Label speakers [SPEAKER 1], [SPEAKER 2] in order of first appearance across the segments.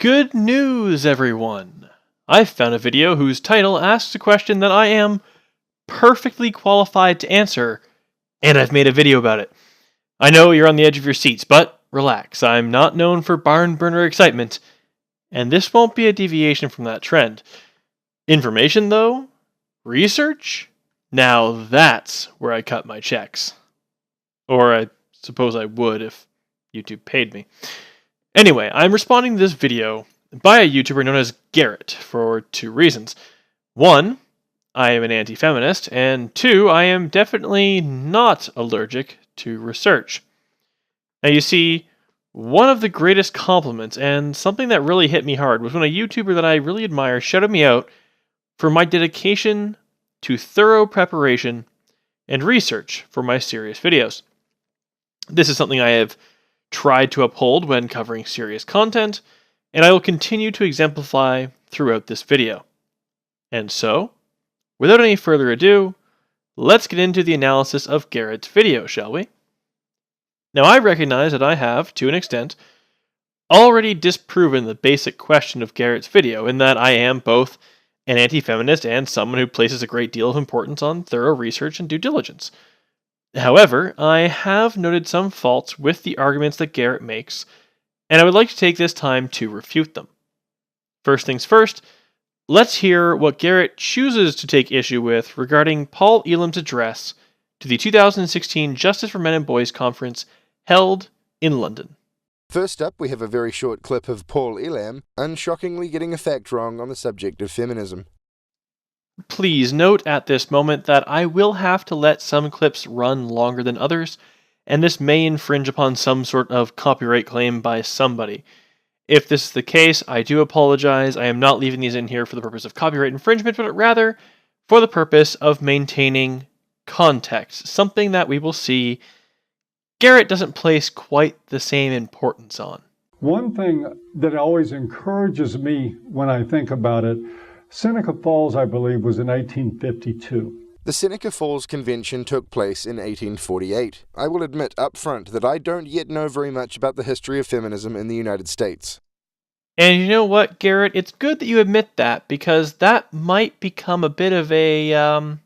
[SPEAKER 1] Good news, everyone! I've found a video whose title asks a question that I am perfectly qualified to answer, and I've made a video about it. I know you're on the edge of your seats, but relax, I'm not known for barn burner excitement, and this won't be a deviation from that trend. Information, though? Research? Now that's where I cut my checks. Or I suppose I would if YouTube paid me. Anyway, I'm responding to this video by a YouTuber known as Garrett for two reasons. One, I am an anti-feminist, and two, I am definitely not allergic to research. Now you see, one of the greatest compliments, and something that really hit me hard, was when a YouTuber that I really admire shouted me out for my dedication to thorough preparation and research for my serious videos. This is something I have tried to uphold when covering serious content, and I will continue to exemplify throughout this video. And so, without any further ado, let's get into the analysis of Garrett's video, shall we? Now, I recognize that I have, to an extent, already disproven the basic question of Garrett's video, in that I am both an anti-feminist and someone who places a great deal of importance on thorough research and due diligence. However, I have noted some faults with the arguments that Garrett makes, and I would like to take this time to refute them. First things first, let's hear what Garrett chooses to take issue with regarding Paul Elam's address to the 2016 Justice for Men and Boys Conference held in London.
[SPEAKER 2] First up, we have a very short clip of Paul Elam unshockingly getting a fact wrong on the subject of feminism.
[SPEAKER 1] Please note at this moment that I will have to let some clips run longer than others, and this may infringe upon some sort of copyright claim by somebody. If this is the case, I do apologize. I am not leaving these in here for the purpose of copyright infringement, but rather for the purpose of maintaining context, something that we will see Garrett doesn't place quite the same importance on.
[SPEAKER 3] One thing that always encourages me when I think about it, Seneca Falls, I believe, was in 1852.
[SPEAKER 2] The Seneca Falls Convention took place in 1848. I will admit up front that I don't yet know very much about the history of feminism in the United States.
[SPEAKER 1] And you know what, Garrett? It's good that you admit that, because that might become a bit of a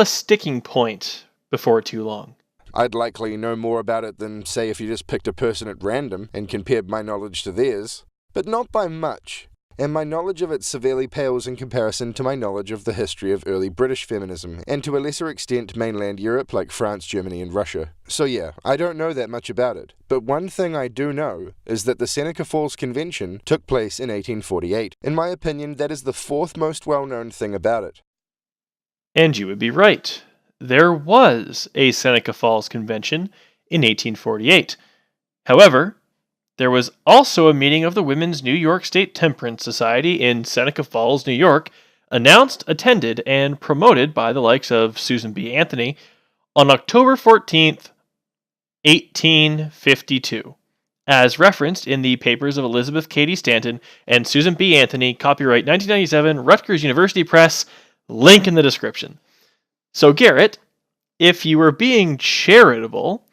[SPEAKER 1] sticking point before too long.
[SPEAKER 2] I'd likely know more about it than, say, if you just picked a person at random and compared my knowledge to theirs, but not by much. And my knowledge of it severely pales in comparison to my knowledge of the history of early British feminism, and to a lesser extent mainland Europe like France, Germany, and Russia. So yeah, I don't know that much about it, but one thing I do know is that the Seneca Falls Convention took place in 1848. In my opinion, that is the fourth most well-known thing about it.
[SPEAKER 1] And you would be right. There was a Seneca Falls Convention in 1848. However, there was also a meeting of the Women's New York State Temperance Society in Seneca Falls, New York, announced, attended, and promoted by the likes of Susan B. Anthony on October 14th, 1852, as referenced in the papers of Elizabeth Cady Stanton and Susan B. Anthony, copyright 1997, Rutgers University Press, link in the description. So Garrett, if you were being charitable,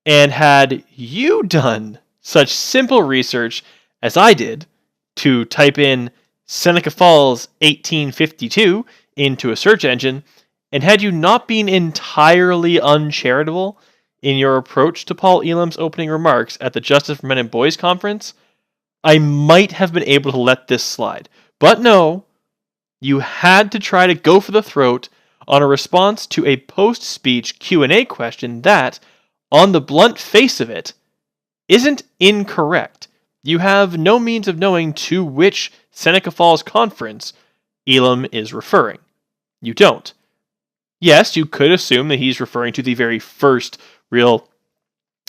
[SPEAKER 1] and had you done such simple research as I did to type in Seneca Falls 1852 into a search engine, and had you not been entirely uncharitable in your approach to Paul Elam's opening remarks at the Justice for Men and Boys Conference, I might have been able to let this slide. But no, you had to try to go for the throat on a response to a post-speech Q&A question that, on the blunt face of it, isn't incorrect. You have no means of knowing to which Seneca Falls conference Elam is referring. You don't. Yes, you could assume that he's referring to the very first real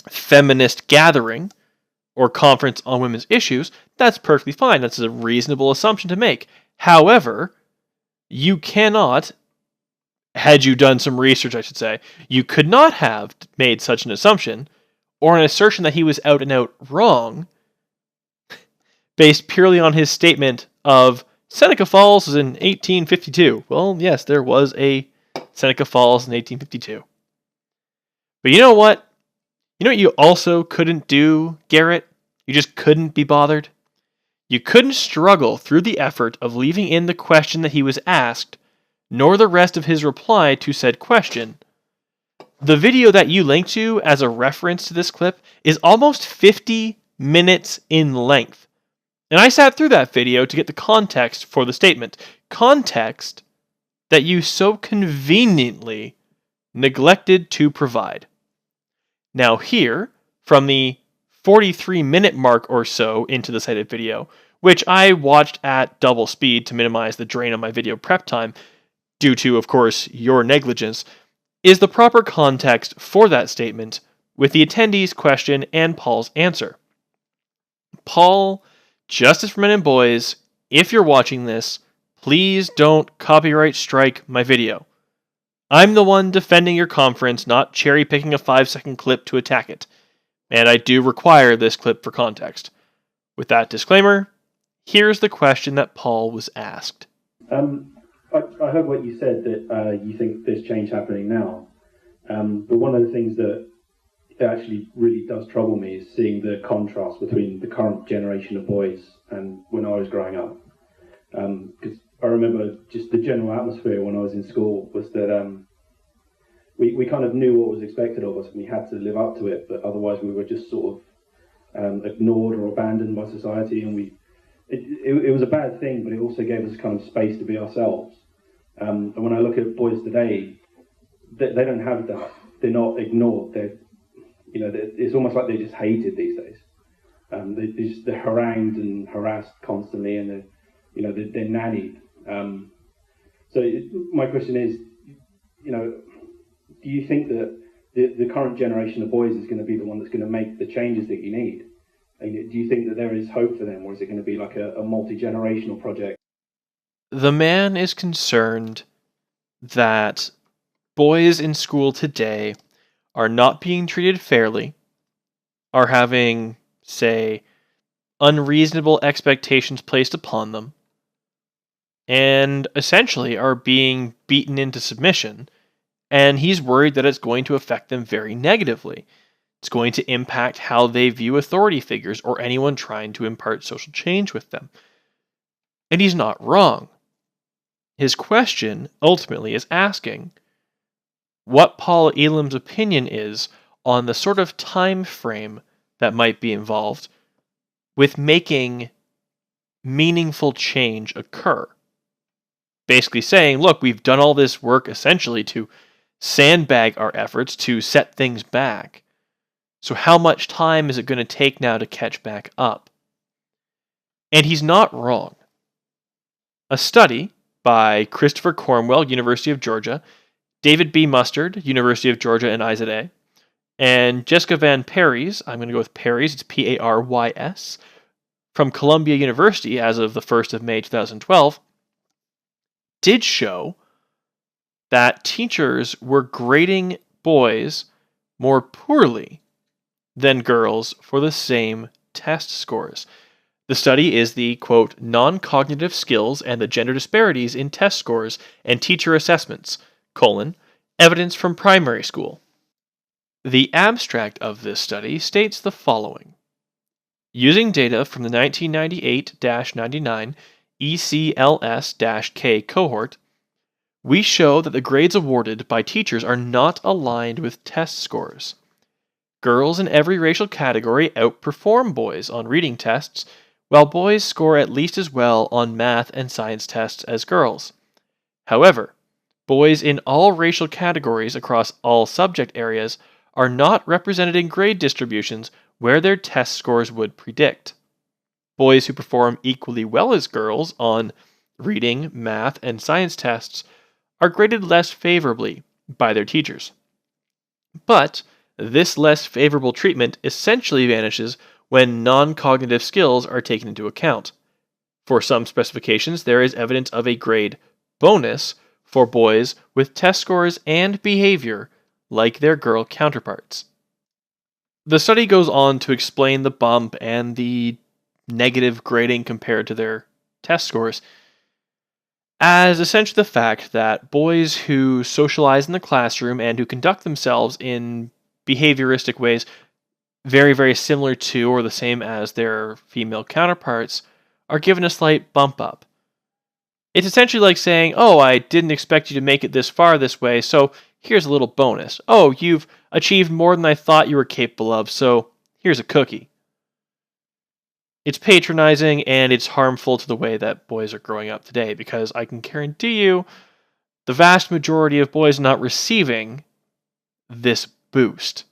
[SPEAKER 1] feminist gathering or conference on women's issues. That's perfectly fine. That's a reasonable assumption to make. However, you cannot, had you done some research, I should say, you could not have made such an assumption or an assertion that he was out and out wrong based purely on his statement of Seneca Falls was in 1852. Well, yes, there was a Seneca Falls in 1852. But you know what? You know what you also couldn't do, Garrett? You just couldn't be bothered? You couldn't struggle through the effort of leaving in the question that he was asked, nor the rest of his reply to said question. The video that you link to as a reference to this clip is almost 50 minutes in length. And I sat through that video to get the context for the statement. Context that you so conveniently neglected to provide. Now here, from the 43-minute mark or so into the cited video, which I watched at double speed to minimize the drain on my video prep time, due to, of course, your negligence, is the proper context for that statement with the attendee's question and Paul's answer. Paul, Justice for Men and Boys, if you're watching this, please don't copyright strike my video. I'm the one defending your conference, not cherry-picking a 5-second clip to attack it. And I do require this clip for context. With that disclaimer, here's the question that Paul was asked.
[SPEAKER 4] I heard what you said, that you think there's change happening now. But one of the things that actually really does trouble me is seeing the contrast between the current generation of boys and when I was growing up. Because I remember just the general atmosphere when I was in school was that we kind of knew what was expected of us and we had to live up to it, but otherwise we were just sort of ignored or abandoned by society, and it was a bad thing, but it also gave us kind of space to be ourselves. And when I look at boys today, they don't have that. They're not ignored. It's almost like they're just hated these days. They're harangued and harassed constantly, and they're nannied. So my question is, do you think that the current generation of boys is going to be the one that's going to make the changes that you need? And do you think that there is hope for them, or is it going to be like a multi-generational project?
[SPEAKER 1] The man is concerned that boys in school today are not being treated fairly, are having, say, unreasonable expectations placed upon them, and essentially are being beaten into submission, and he's worried that it's going to affect them very negatively. It's going to impact how they view authority figures or anyone trying to impart social change with them. And he's not wrong. His question ultimately is asking what Paul Elam's opinion is on the sort of time frame that might be involved with making meaningful change occur. Basically saying, look, we've done all this work essentially to sandbag our efforts to set things back. So how much time is it going to take now to catch back up? And he's not wrong. A study by Christopher Cornwell, University of Georgia, David B. Mustard, University of Georgia and IZA, and Jessica Van Parijs, I'm going to go with Parijs, it's P-A-R-Y-S, from Columbia University as of the 1st of May 2012, did show that teachers were grading boys more poorly than girls for the same test scores. The study is the, quote, non-cognitive skills and the gender disparities in test scores and teacher assessments, evidence from primary school. The abstract of this study states the following. Using data from the 1998-99 ECLS-K cohort, we show that the grades awarded by teachers are not aligned with test scores. Girls in every racial category outperform boys on reading tests, while boys score at least as well on math and science tests as girls. However, boys in all racial categories across all subject areas are not represented in grade distributions where their test scores would predict. Boys who perform equally well as girls on reading, math, and science tests are graded less favorably by their teachers. But this less favorable treatment essentially vanishes when non-cognitive skills are taken into account. For some specifications, there is evidence of a grade bonus for boys with test scores and behavior like their girl counterparts. The study goes on to explain the bump and the negative grading compared to their test scores as essentially the fact that boys who socialize in the classroom and who conduct themselves in behavioristic ways very, very similar to or the same as their female counterparts are given a slight bump up. It's essentially like saying, oh, I didn't expect you to make it this far this way, so here's a little bonus. Oh, you've achieved more than I thought you were capable of, so here's a cookie. It's patronizing and it's harmful to the way that boys are growing up today, because I can guarantee you the vast majority of boys are not receiving this boost.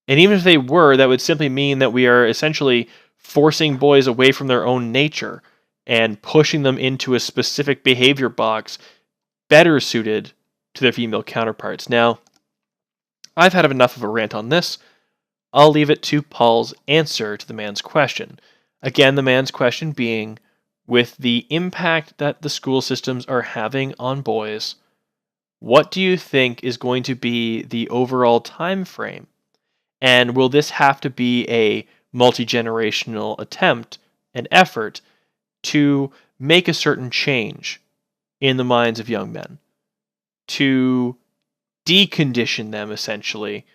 [SPEAKER 1] And even if they were, that would simply mean that we are essentially forcing boys away from their own nature and pushing them into a specific behavior box better suited to their female counterparts. Now, I've had enough of a rant on this. I'll leave it to Paul's answer to the man's question. Again, the man's question being, with the impact that the school systems are having on boys, what do you think is going to be the overall time frame? And will this have to be a multi-generational attempt and effort to make a certain change in the minds of young men? To decondition them, essentially,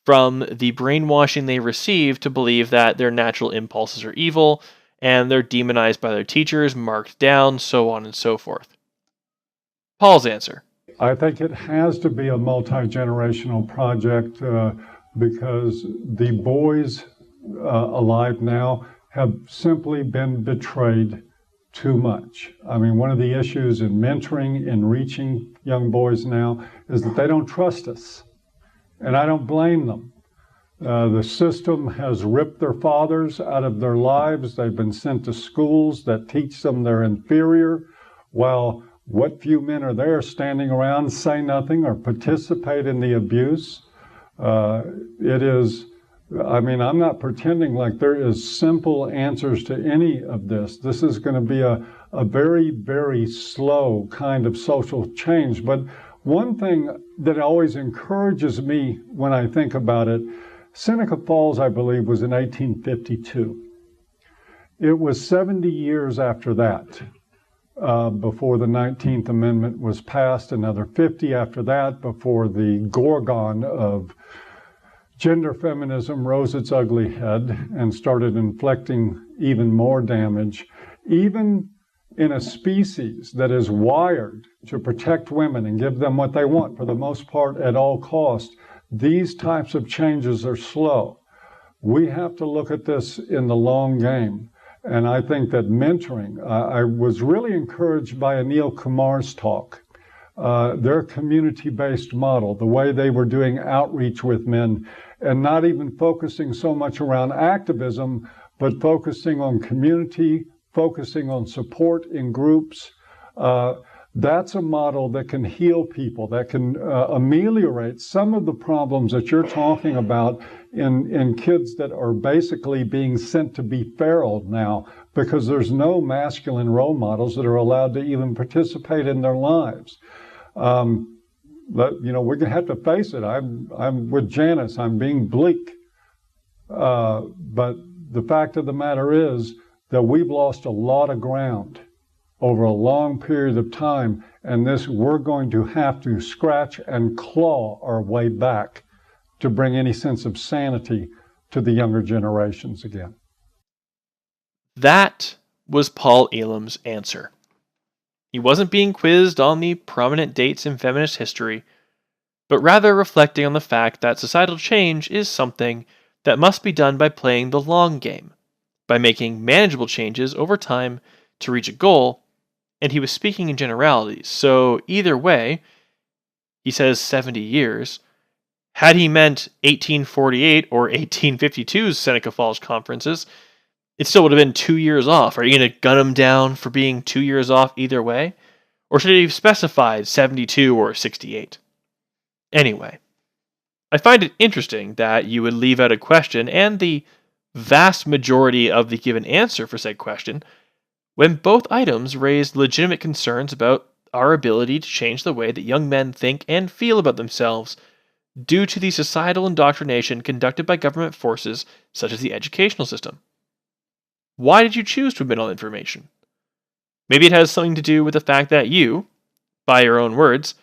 [SPEAKER 1] from the brainwashing they receive to believe that their natural impulses are evil and they're demonized by their teachers, marked down, so on and so forth. Paul's answer.
[SPEAKER 3] I think it has to be a multi-generational project because the boys alive now have simply been betrayed too much. I mean, one of the issues in mentoring and reaching young boys now is that they don't trust us. And I don't blame them. The system has ripped their fathers out of their lives. They've been sent to schools that teach them they're inferior, while what few men are there standing around, say nothing, or participate in the abuse. It is, I mean, I'm not pretending like there is simple answers to any of this. This is going to be a very, very slow kind of social change. But one thing that always encourages me when I think about it, Seneca Falls, I believe, was in 1852. It was 70 years after that, before the 19th Amendment was passed, another 50 after that, before the Gorgon of gender feminism rose its ugly head and started inflicting even more damage. Even in a species that is wired to protect women and give them what they want, for the most part, at all costs, these types of changes are slow. We have to look at this in the long game. And I think that mentoring, I was really encouraged by Anil Kumar's talk, their community-based model, the way they were doing outreach with men, and not even focusing so much around activism, but focusing on community, focusing on support in groups. That's a model that can heal people, that can ameliorate some of the problems that you're talking about in kids that are basically being sent to be feral now because there's no masculine role models that are allowed to even participate in their lives. But, you know, we're going to have to face it. I'm with Janice. I'm being bleak. But the fact of the matter is that we've lost a lot of ground over a long period of time, and we're going to have to scratch and claw our way back to bring any sense of sanity to the younger generations again.
[SPEAKER 1] That was Paul Elam's answer. He wasn't being quizzed on the prominent dates in feminist history, but rather reflecting on the fact that societal change is something that must be done by playing the long game, by making manageable changes over time to reach a goal, and he was speaking in generalities, so either way, he says 70 years, had he meant 1848 or 1852's Seneca Falls conferences, it still would have been 2 years off. Are you going to gun him down for being 2 years off either way? Or should he have specified 72 or 68? Anyway, I find it interesting that you would leave out a question and the vast majority of the given answer for said question when both items raised legitimate concerns about our ability to change the way that young men think and feel about themselves due to the societal indoctrination conducted by government forces such as the educational system. Why did you choose to omit all information? Maybe it has something to do with the fact that you, by your own words,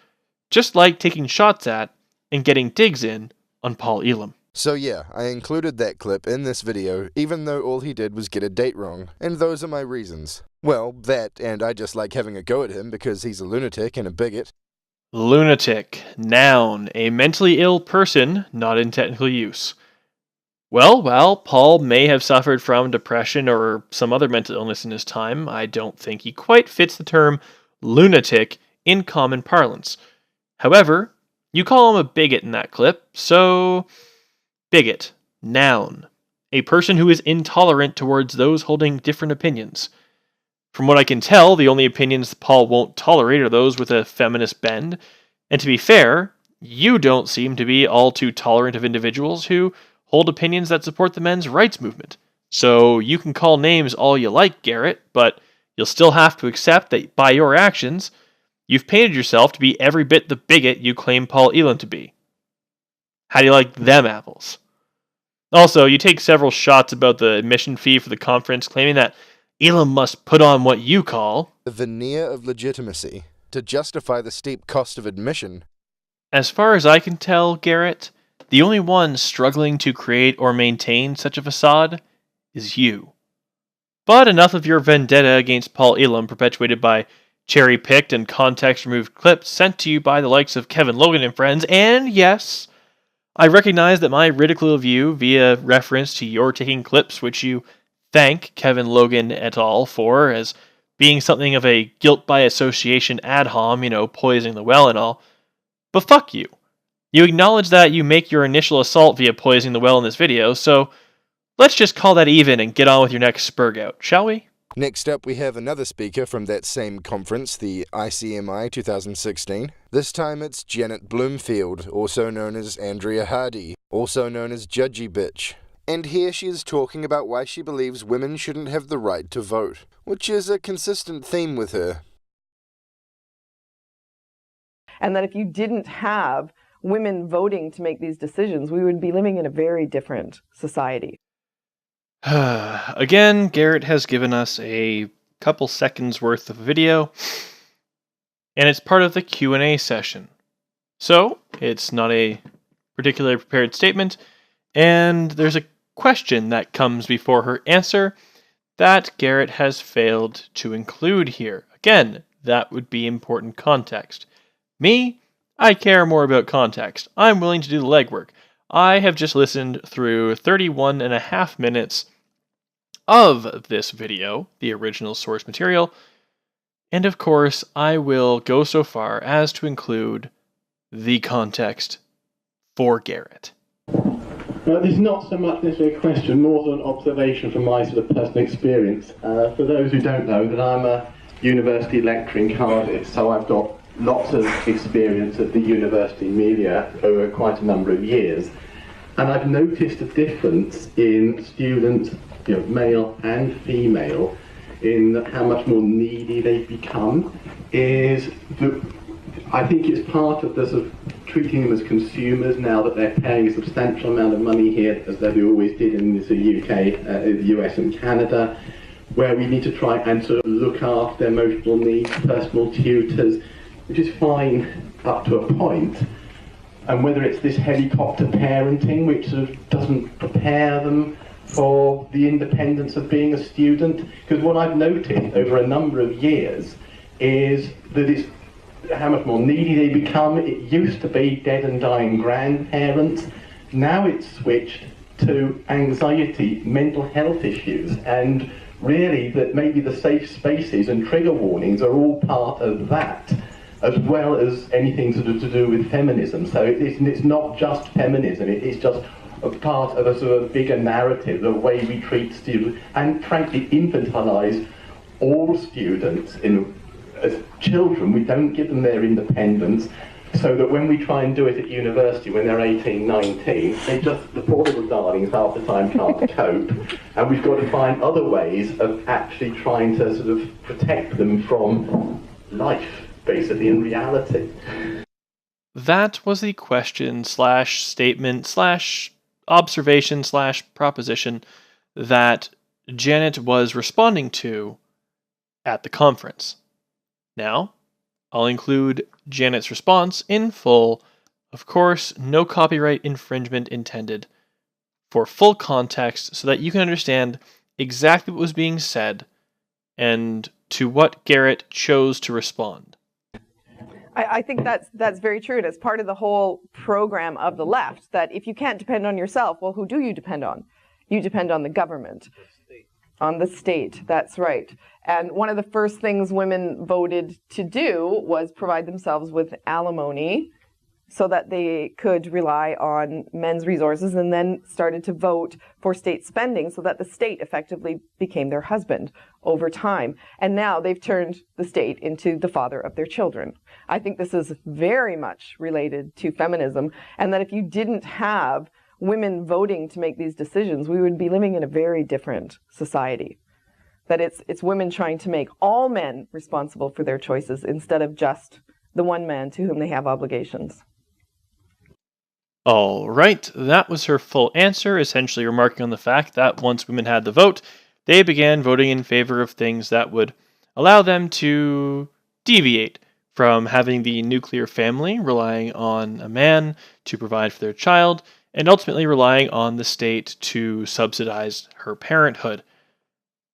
[SPEAKER 1] just like taking shots at and getting digs in on Paul Elam.
[SPEAKER 2] So yeah, I included that clip in this video, even though all he did was get a date wrong, and those are my reasons. Well, that, and I just like having a go at him because he's a lunatic and a bigot.
[SPEAKER 1] Lunatic. Noun. A mentally ill person, not in technical use. Well, while Paul may have suffered from depression or some other mental illness in his time, I don't think he quite fits the term lunatic in common parlance. However, you call him a bigot in that clip, so... Bigot. Noun. A person who is intolerant towards those holding different opinions. From what I can tell, the only opinions Paul won't tolerate are those with a feminist bend, and to be fair, you don't seem to be all too tolerant of individuals who hold opinions that support the men's rights movement. So you can call names all you like, Garrett, but you'll still have to accept that by your actions, you've painted yourself to be every bit the bigot you claim Paul Elam to be. How do you like them apples? Also, you take several shots about the admission fee for the conference, claiming that Elam must put on what you call
[SPEAKER 2] the veneer of legitimacy to justify the steep cost of admission.
[SPEAKER 1] As far as I can tell, Garrett, the only one struggling to create or maintain such a facade is you. But enough of your vendetta against Paul Elam perpetuated by cherry-picked and context-removed clips sent to you by the likes of Kevin Logan and friends, and yes, I recognize that my ridicule of you via reference to your taking clips which you thank Kevin Logan et al. For as being something of a guilt by association ad hom, poisoning the well and all. But fuck you. You acknowledge that you make your initial assault via poisoning the well in this video, so let's just call that even and get on with your next spurg out, shall we?
[SPEAKER 2] Next up, we have another speaker from that same conference, the ICMI 2016. This time it's Janet Bloomfield, also known as Andrea Hardy, also known as Judgy Bitch. And here she is talking about why she believes women shouldn't have the right to vote, which is a consistent theme with her.
[SPEAKER 5] And that if you didn't have women voting to make these decisions, we would be living in a very different society.
[SPEAKER 1] Again, Garrett has given us a couple seconds worth of video, and it's part of the Q&A session. So, it's not a particularly prepared statement, and there's a question that comes before her answer that Garrett has failed to include here. Again, that would be important context. Me, I care more about context. I'm willing to do the legwork. I have just listened through 31 and a half minutes of this video, the original source material, and of course I will go so far as to include the context for Garrett.
[SPEAKER 6] Well, this is not so much necessarily a question, more than an observation from my sort of personal experience. For those who don't know, that I'm a university lecturer in Cardiff, so I've got lots of experience at the university media over quite a number of years. And I've noticed a difference in students, male and female, in how much more needy they've become. I think it's part of the sort of treating them as consumers now that they're paying a substantial amount of money here, as they always did in the UK, the US and Canada, where we need to try and sort of look after their emotional needs, personal tutors, which is fine up to a point. And whether it's this helicopter parenting, which sort of doesn't prepare them for the independence of being a student, because what I've noticed over a number of years is that it's how much more needy they become. It used to be dead and dying grandparents. Now it's switched to anxiety, mental health issues, and really that maybe the safe spaces and trigger warnings are all part of that, as well as anything sort of to do with feminism. So it's not just feminism, it's just a part of a sort of bigger narrative, the way we treat students, and frankly infantilize all students as children. We don't give them their independence, so that when we try and do it at university when they're 18, 19, the poor little darlings half the time can't cope, and we've got to find other ways of actually trying to sort of protect them from life, basically, in reality.
[SPEAKER 1] That was the question / statement / observation / proposition that Janet was responding to at the conference. Now, I'll include Janet's response in full. Of course, no copyright infringement intended. for full context so that you can understand exactly what was being said and to what Garrett chose to respond.
[SPEAKER 5] I think that's very true. And it's part of the whole program of the left that if you can't depend on yourself, well, who do you depend on? You depend on the government. On the state, that's right. And one of the first things women voted to do was provide themselves with alimony so that they could rely on men's resources, and then started to vote for state spending so that the state effectively became their husband over time. And now they've turned the state into the father of their children. I think this is very much related to feminism, and that if you didn't have women voting to make these decisions, we would be living in a very different society. That it's women trying to make all men responsible for their choices instead of just the one man to whom they have obligations.
[SPEAKER 1] All right, that was her full answer, essentially remarking on the fact that once women had the vote, they began voting in favor of things that would allow them to deviate from having the nuclear family, relying on a man to provide for their child, and ultimately relying on the state to subsidize her parenthood.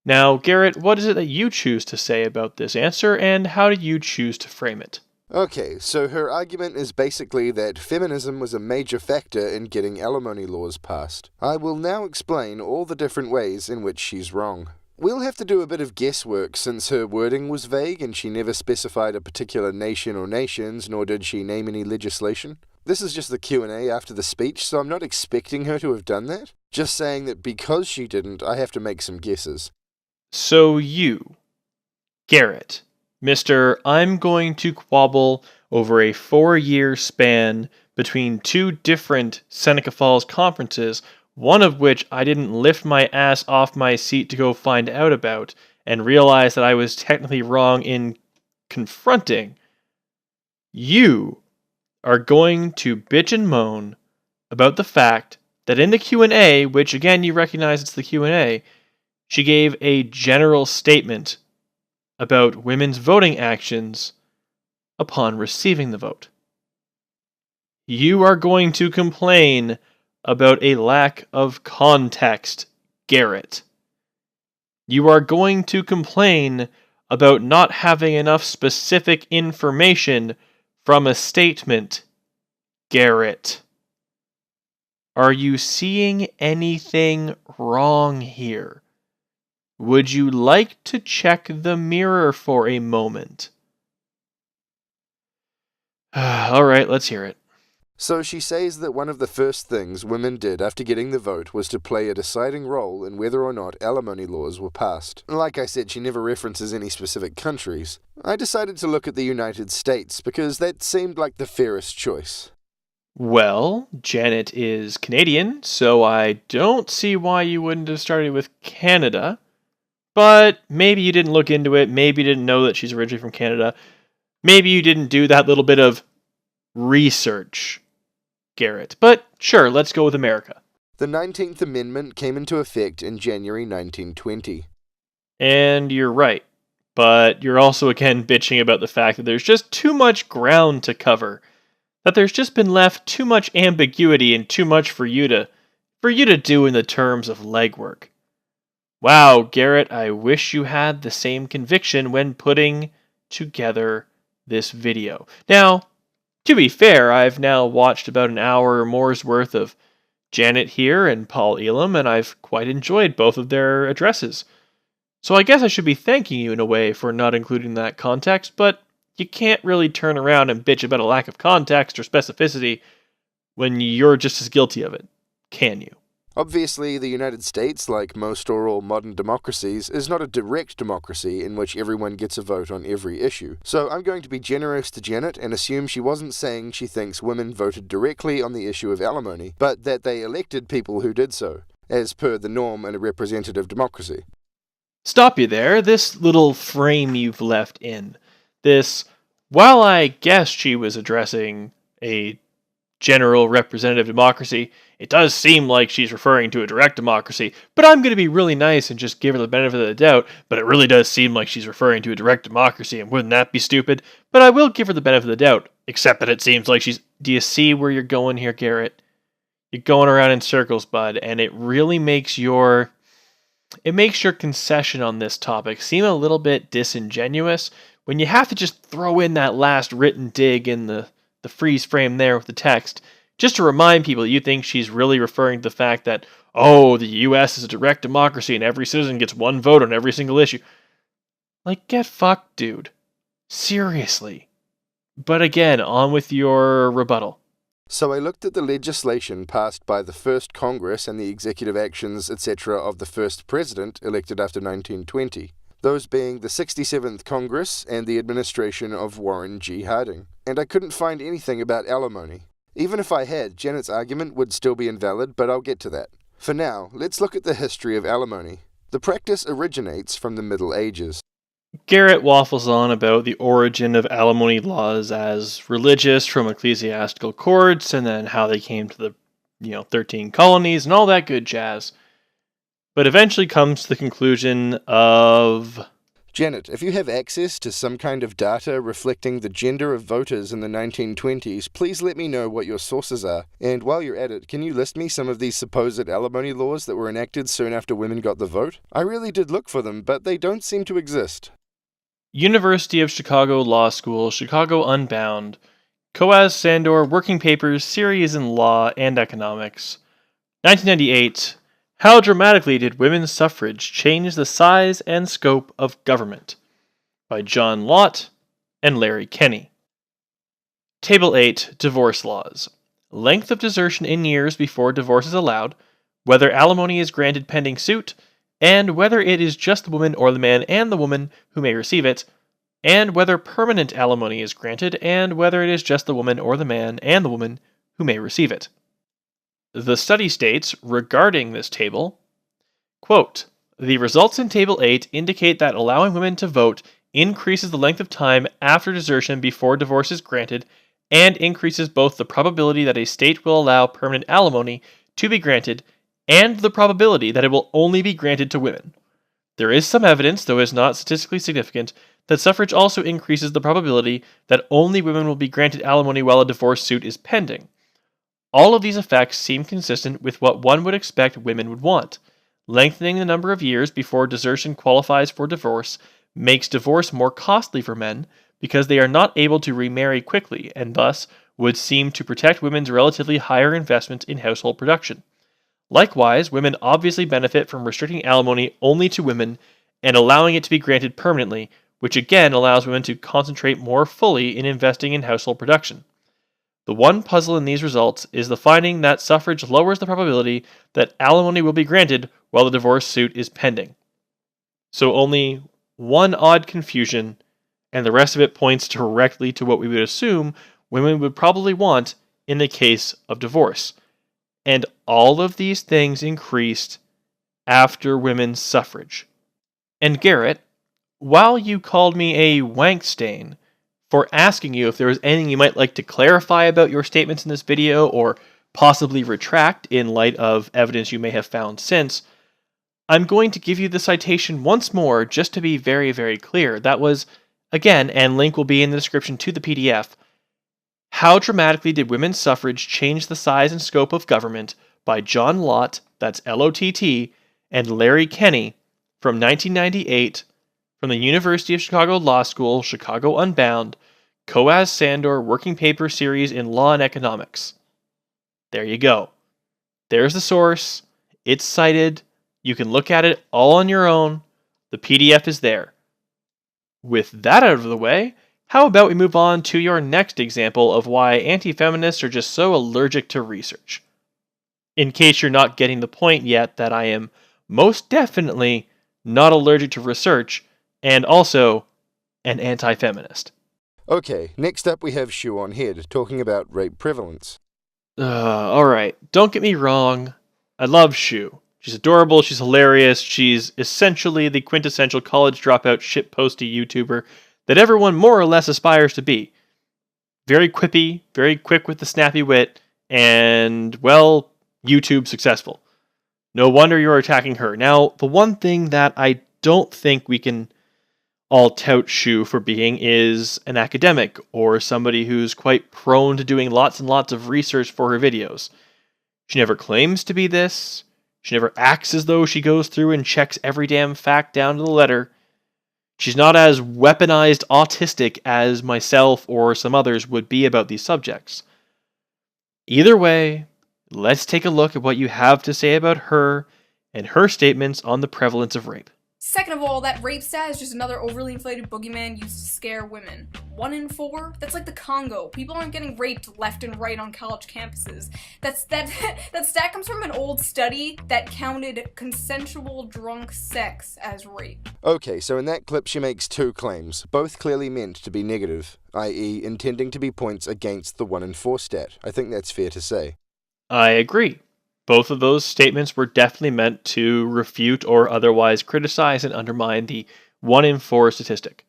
[SPEAKER 1] Now, Garrett, what is it that you choose to say about this answer, and how do you choose to frame it?
[SPEAKER 2] Okay, so her argument is basically that feminism was a major factor in getting alimony laws passed. I will now explain all the different ways in which she's wrong. We'll have to do a bit of guesswork since her wording was vague and she never specified a particular nation or nations, nor did she name any legislation. This is just the Q&A after the speech, so I'm not expecting her to have done that. Just saying that because she didn't, I have to make some guesses.
[SPEAKER 1] So you, Garrett, Mr. I'm going to quabble over a 4-year span between 2 different Seneca Falls conferences, one of which I didn't lift my ass off my seat to go find out about, and realize that I was technically wrong in confronting. You are going to bitch and moan about the fact that in the Q&A, which again you recognize it's the Q&A, she gave a general statement about women's voting actions upon receiving the vote. You are going to complain about a lack of context, Garrett. You are going to complain about not having enough specific information from a statement, Garrett. Are you seeing anything wrong here? Would you like to check the mirror for a moment? All right, let's hear it.
[SPEAKER 2] So she says that one of the first things women did after getting the vote was to play a deciding role in whether or not alimony laws were passed. Like I said, she never references any specific countries. I decided to look at the United States because that seemed like the fairest choice.
[SPEAKER 1] Well, Janet is Canadian, so I don't see why you wouldn't have started with Canada. But maybe you didn't look into it, maybe you didn't know that she's originally from Canada, maybe you didn't do that little bit of research, Garrett. But sure, let's go with America.
[SPEAKER 2] The 19th Amendment came into effect in January 1920.
[SPEAKER 1] And you're right, but you're also again bitching about the fact that there's just too much ground to cover, that there's just been left too much ambiguity and too much for you to do in the terms of legwork. Wow, Garrett, I wish you had the same conviction when putting together this video. Now, to be fair, I've now watched about an hour or more's worth of Janet here and Paul Elam, and I've quite enjoyed both of their addresses. So I guess I should be thanking you in a way for not including that context, but you can't really turn around and bitch about a lack of context or specificity when you're just as guilty of it, can you?
[SPEAKER 2] Obviously, the United States, like most or all modern democracies, is not a direct democracy in which everyone gets a vote on every issue. So I'm going to be generous to Janet and assume she wasn't saying she thinks women voted directly on the issue of alimony, but that they elected people who did so, as per the norm in a representative democracy.
[SPEAKER 1] Stop you there. This little frame you've left in. This, while I guess she was addressing a general representative democracy, it does seem like she's referring to a direct democracy, but I'm going to be really nice and just give her the benefit of the doubt, but it really does seem like she's referring to a direct democracy, and wouldn't that be stupid? But I will give her the benefit of the doubt, except that it seems like she's... Do you see where you're going here, Garrett? You're going around in circles, bud, and it really makes your concession on this topic seem a little bit disingenuous when you have to just throw in that last written dig in the freeze frame there with the text, just to remind people you think she's really referring to the fact that, oh, the US is a direct democracy and every citizen gets one vote on every single issue. Like, get fucked, dude. Seriously. But again, on with your rebuttal.
[SPEAKER 2] So I looked at the legislation passed by the first Congress and the executive actions, etc. of the first president elected after 1920, those being the 67th Congress and the administration of Warren G. Harding, and I couldn't find anything about alimony. Even if I had, Janet's argument would still be invalid, but I'll get to that. For now, let's look at the history of alimony. The practice originates from the Middle Ages.
[SPEAKER 1] Garrett waffles on about the origin of alimony laws as religious from ecclesiastical courts, and then how they came to the 13 colonies and all that good jazz. But eventually comes to the conclusion of...
[SPEAKER 2] Janet, if you have access to some kind of data reflecting the gender of voters in the 1920s, please let me know what your sources are. And while you're at it, can you list me some of these supposed alimony laws that were enacted soon after women got the vote? I really did look for them, but they don't seem to exist.
[SPEAKER 1] University of Chicago Law School, Chicago Unbound, Coaz Sandor Working Papers, Series in Law and Economics. 1998. How dramatically did women's suffrage change the size and scope of government? By John Lott and Larry Kenny. Table 8. Divorce laws. Length of desertion in years before divorce is allowed, whether alimony is granted pending suit, and whether it is just the woman or the man and the woman who may receive it, and whether permanent alimony is granted, and whether it is just the woman or the man and the woman who may receive it. The study states, regarding this table, quote, the results in Table 8 indicate that allowing women to vote increases the length of time after desertion before divorce is granted, and increases both the probability that a state will allow permanent alimony to be granted and the probability that it will only be granted to women. There is some evidence, though it is not statistically significant, that suffrage also increases the probability that only women will be granted alimony while a divorce suit is pending. All of these effects seem consistent with what one would expect women would want. Lengthening the number of years before desertion qualifies for divorce makes divorce more costly for men because they are not able to remarry quickly and thus would seem to protect women's relatively higher investment in household production. Likewise, women obviously benefit from restricting alimony only to women and allowing it to be granted permanently, which again allows women to concentrate more fully in investing in household production. The one puzzle in these results is the finding that suffrage lowers the probability that alimony will be granted while the divorce suit is pending. So only one odd confusion, and the rest of it points directly to what we would assume women would probably want in the case of divorce. And all of these things increased after women's suffrage. And Garrett, while you called me a wank stain for asking you if there was anything you might like to clarify about your statements in this video or possibly retract in light of evidence you may have found since, I'm going to give you the citation once more just to be very, very clear. That was, again, and link will be in the description to the PDF, How Dramatically Did Women's Suffrage Change the Size and Scope of Government by John Lott, that's L-O-T-T, and Larry Kenny from 1998 from the University of Chicago Law School, Chicago Unbound, Coaz Sandor Working Paper Series in Law and Economics. There you go. There's the source. It's cited. You can look at it all on your own. The PDF is there. With that out of the way, how about we move on to your next example of why anti-feminists are just so allergic to research? In case you're not getting the point yet that I am most definitely not allergic to research, and also an anti-feminist.
[SPEAKER 2] Okay, next up we have Shoe on Head, talking about rape prevalence.
[SPEAKER 1] Alright, don't get me wrong, I love Shoe. She's adorable, she's hilarious, she's essentially the quintessential college dropout shitposty YouTuber that everyone more or less aspires to be. Very quippy, very quick with the snappy wit, and, well, YouTube successful. No wonder you're attacking her. Now, the one thing that I don't think we can all tout Shoe for being is an academic, or somebody who's quite prone to doing lots and lots of research for her videos. She never claims to be this. She never acts as though she goes through and checks every damn fact down to the letter. She's not as weaponized autistic as myself or some others would be about these subjects. Either way, let's take a look at what you have to say about her and her statements on the prevalence of rape.
[SPEAKER 7] Second of all, that rape stat is just another overly inflated boogeyman used to scare women. 1 in 4? That's like the Congo. People aren't getting raped left and right on college campuses. That stat comes from an old study that counted consensual drunk sex as rape.
[SPEAKER 2] Okay, so in that clip she makes two claims, both clearly meant to be negative, i.e. intending to be points against the 1 in 4 stat. I think that's fair to say.
[SPEAKER 1] I agree. Both of those statements were definitely meant to refute or otherwise criticize and undermine the 1 in 4 statistic.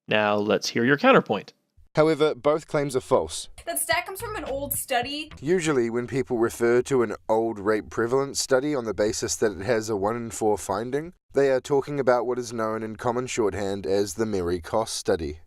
[SPEAKER 1] Now let's hear your counterpoint.
[SPEAKER 2] However, both claims are false.
[SPEAKER 7] That stat comes from an old study.
[SPEAKER 2] Usually when people refer to an old rape prevalence study on the basis that it has a 1 in 4 finding, they are talking about what is known in common shorthand as the Mary Koss study.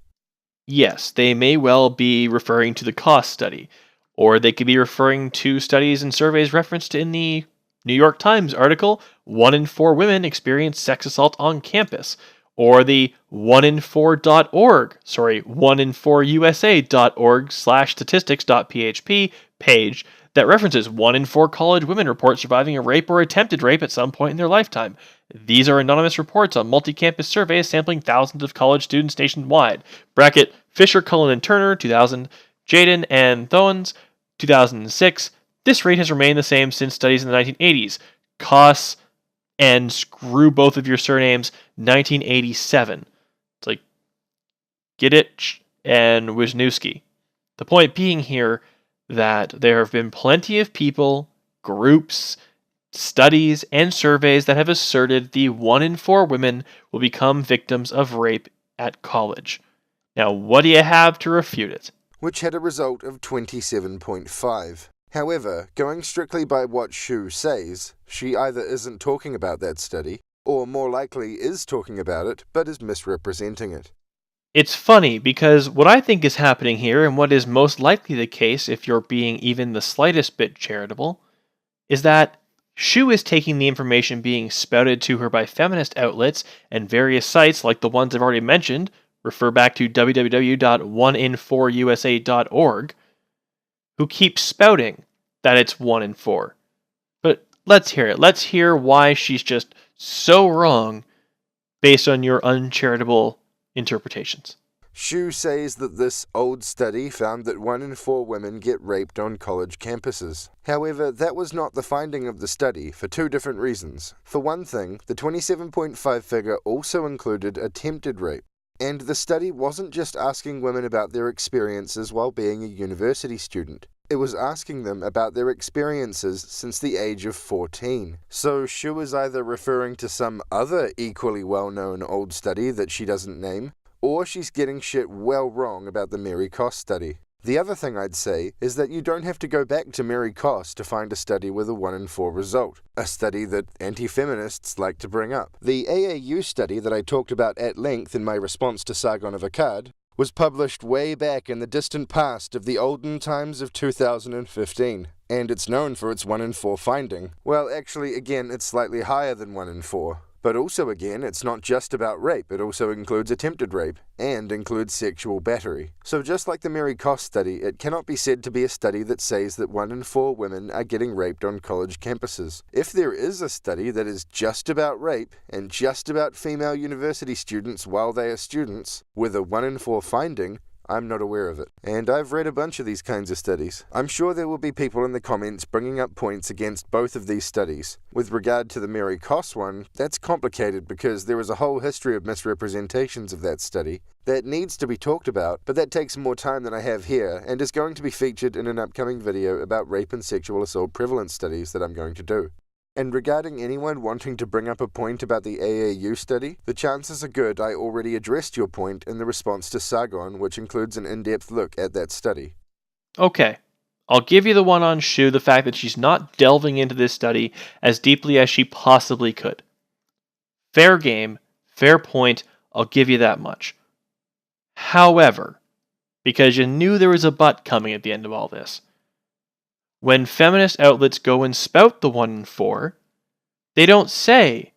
[SPEAKER 1] Yes, they may well be referring to the Koss study, or they could be referring to studies and surveys referenced in the New York Times article, 1 in 4 women experience sex assault on campus, or the 1in4.org/1in4usa.org/statistics.php page that references 1 in 4 college women report surviving a rape or attempted rape at some point in their lifetime. These are anonymous reports on multi-campus surveys sampling thousands of college students nationwide. Bracket Fisher, Cullen, and Turner, 2000, Jaden and Thowens, 2006. This rate has remained the same since studies in the 1980s. Koss and screw both of your surnames, 1987. It's like Gittich and Wisniewski. The point being here that there have been plenty of people, groups, studies, and surveys that have asserted the 1 in 4 women will become victims of rape at college. Now, what do you have to refute it?
[SPEAKER 2] Which had a result of 27.5. However, going strictly by what Shu says, she either isn't talking about that study, or more likely is talking about it, but is misrepresenting it.
[SPEAKER 1] It's funny, because what I think is happening here, and what is most likely the case if you're being even the slightest bit charitable, is that Shu is taking the information being spouted to her by feminist outlets and various sites like the ones I've already mentioned, refer back to www.1in4usa.org, who keep spouting that it's 1 in 4. But let's hear it. Let's hear why she's just so wrong based on your uncharitable interpretations.
[SPEAKER 2] Shu says that this old study found that 1 in 4 women get raped on college campuses. However, that was not the finding of the study for two different reasons. For one thing, the 27.5 figure also included attempted rape. And the study wasn't just asking women about their experiences while being a university student. It was asking them about their experiences since the age of 14. So Shu is either referring to some other equally well-known old study that she doesn't name, or she's getting shit well wrong about the Mary Koss study. The other thing I'd say is that you don't have to go back to Mary Koss to find a study with a 1 in 4 result, a study that anti-feminists like to bring up. The AAU study that I talked about at length in my response to Sargon of Akkad was published way back in the distant past of the olden times of 2015, and it's known for its 1 in 4 finding. Well, actually, again, it's slightly higher than 1 in 4. But also, again, it's not just about rape, it also includes attempted rape, and includes sexual battery. So just like the Mary Koss study, it cannot be said to be a study that says that 1 in 4 women are getting raped on college campuses. If there is a study that is just about rape, and just about female university students while they are students, with a 1 in 4 finding, I'm not aware of it. And I've read a bunch of these kinds of studies. I'm sure there will be people in the comments bringing up points against both of these studies. With regard to the Mary Koss one, that's complicated because there is a whole history of misrepresentations of that study that needs to be talked about, but that takes more time than I have here, and is going to be featured in an upcoming video about rape and sexual assault prevalence studies that I'm going to do. And regarding anyone wanting to bring up a point about the AAU study, the chances are good I already addressed your point in the response to Sargon, which includes an in-depth look at that study.
[SPEAKER 1] Okay, I'll give you the one on Shu, the fact that she's not delving into this study as deeply as she possibly could. Fair game, fair point, I'll give you that much. However, because you knew there was a but coming at the end of all this, when feminist outlets go and spout the 1 in 4, they don't say,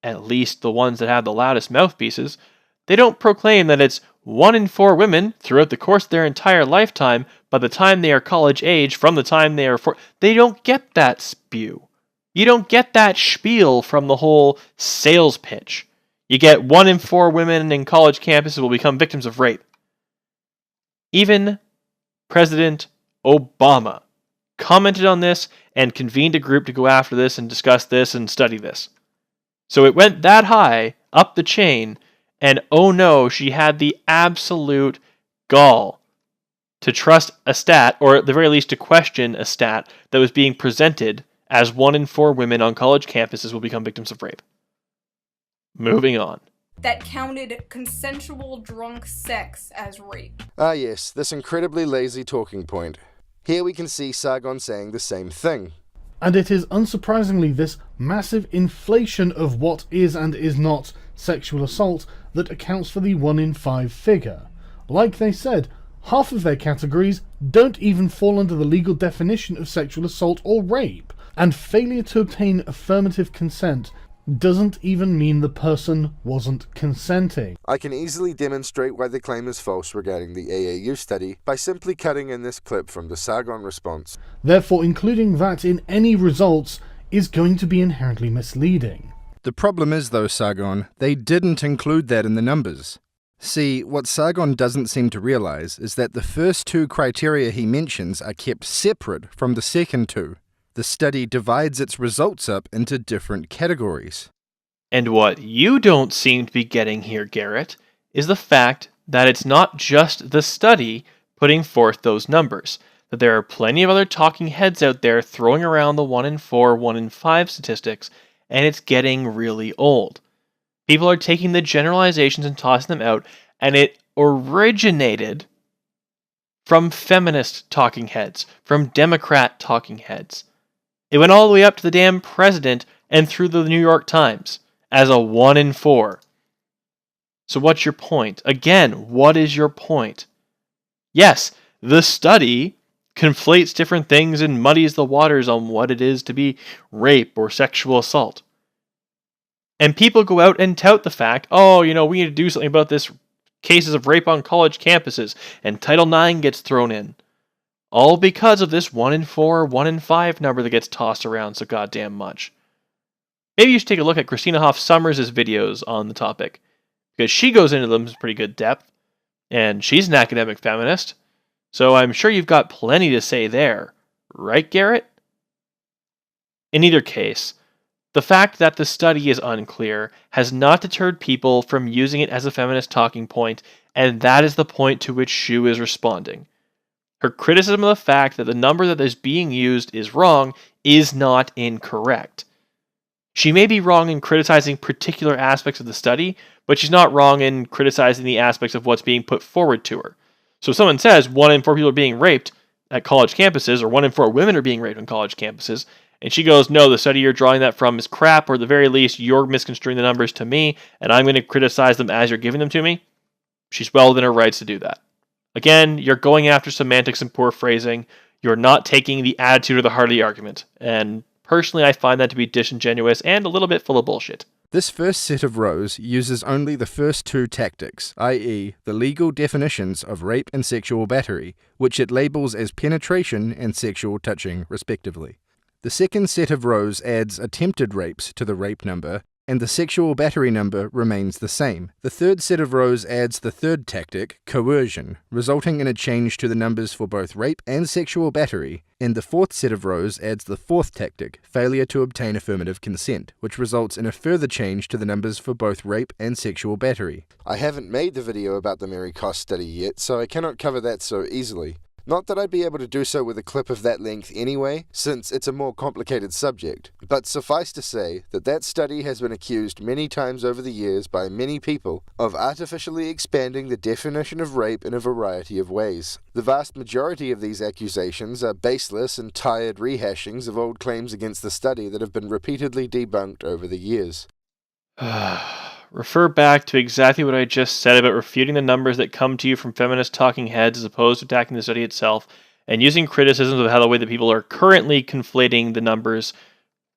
[SPEAKER 1] at least the ones that have the loudest mouthpieces, they don't proclaim that it's 1 in 4 women throughout the course of their entire lifetime by the time they are college age, from the time they are 4. They don't get that spew. You don't get that spiel from the whole sales pitch. You get 1 in 4 women in college campuses will become victims of rape. Even President Obama commented on this and convened a group to go after this and discuss this and study this. So it went that high up the chain, and oh no, she had the absolute gall to trust a stat, or at the very least to question a stat that was being presented as 1 in 4 women on college campuses will become victims of rape. Moving on.
[SPEAKER 7] That counted consensual drunk sex as rape.
[SPEAKER 2] Ah yes, this incredibly lazy talking point. Here we can see Sargon saying the same thing.
[SPEAKER 8] And it is unsurprisingly this massive inflation of what is and is not sexual assault that accounts for the 1 in 5 figure. Like they said, half of their categories don't even fall under the legal definition of sexual assault or rape, and failure to obtain affirmative consent doesn't even mean the person wasn't consenting.
[SPEAKER 2] I can easily demonstrate why the claim is false regarding the AAU study by simply cutting in this clip from the Sargon response.
[SPEAKER 8] Therefore, including that in any results is going to be inherently misleading.
[SPEAKER 9] The problem is, though, Sargon, they didn't include that in the numbers. See, what Sargon doesn't seem to realize is that the first 2 criteria he mentions are kept separate from the second 2. The study divides its results up into different categories.
[SPEAKER 1] And what you don't seem to be getting here, Garrett, is the fact that it's not just the study putting forth those numbers, that there are plenty of other talking heads out there throwing around the 1 in 4, 1 in 5 statistics, and it's getting really old. People are taking the generalizations and tossing them out, and it originated from feminist talking heads, from Democrat talking heads. It went all the way up to the damn president and through the New York Times as a 1 in 4. So what's your point? Again, what is your point? Yes, the study conflates different things and muddies the waters on what it is to be rape or sexual assault. And people go out and tout the fact, we need to do something about this cases of rape on college campuses, and Title IX gets thrown in. All because of this 1 in 4, 1 in 5 number that gets tossed around so goddamn much. Maybe you should take a look at Christina Hoff Sommers' videos on the topic, because she goes into them in pretty good depth, and she's an academic feminist, so I'm sure you've got plenty to say there. Right, Garrett? In either case, the fact that the study is unclear has not deterred people from using it as a feminist talking point, and that is the point to which Shu is responding. Her criticism of the fact that the number that is being used is wrong is not incorrect. She may be wrong in criticizing particular aspects of the study, but she's not wrong in criticizing the aspects of what's being put forward to her. So if someone says 1 in 4 people are being raped at college campuses, or 1 in 4 women are being raped on college campuses, and she goes, no, the study you're drawing that from is crap, or at the very least, you're misconstruing the numbers to me, and I'm going to criticize them as you're giving them to me, she's well within her rights to do that. Again, you're going after semantics and poor phrasing. You're not taking the attitude or the heart of the argument. And personally, I find that to be disingenuous and a little bit full of bullshit.
[SPEAKER 9] This first set of rows uses only the first 2 tactics, i.e. the legal definitions of rape and sexual battery, which it labels as penetration and sexual touching, respectively. The second set of rows adds attempted rapes to the rape number, and the sexual battery number remains the same. The third set of rows adds the third tactic, coercion, resulting in a change to the numbers for both rape and sexual battery, and the fourth set of rows adds the fourth tactic, failure to obtain affirmative consent, which results in a further change to the numbers for both rape and sexual battery.
[SPEAKER 2] I haven't made the video about the Mary Koss study yet, so I cannot cover that so easily. Not that I'd be able to do so with a clip of that length anyway, since it's a more complicated subject, but suffice to say that that study has been accused many times over the years by many people of artificially expanding the definition of rape in a variety of ways. The vast majority of these accusations are baseless and tired rehashings of old claims against the study that have been repeatedly debunked over the years.
[SPEAKER 1] Refer back to exactly what I just said about refuting the numbers that come to you from feminist talking heads as opposed to attacking the study itself, and using criticisms of how the way that people are currently conflating the numbers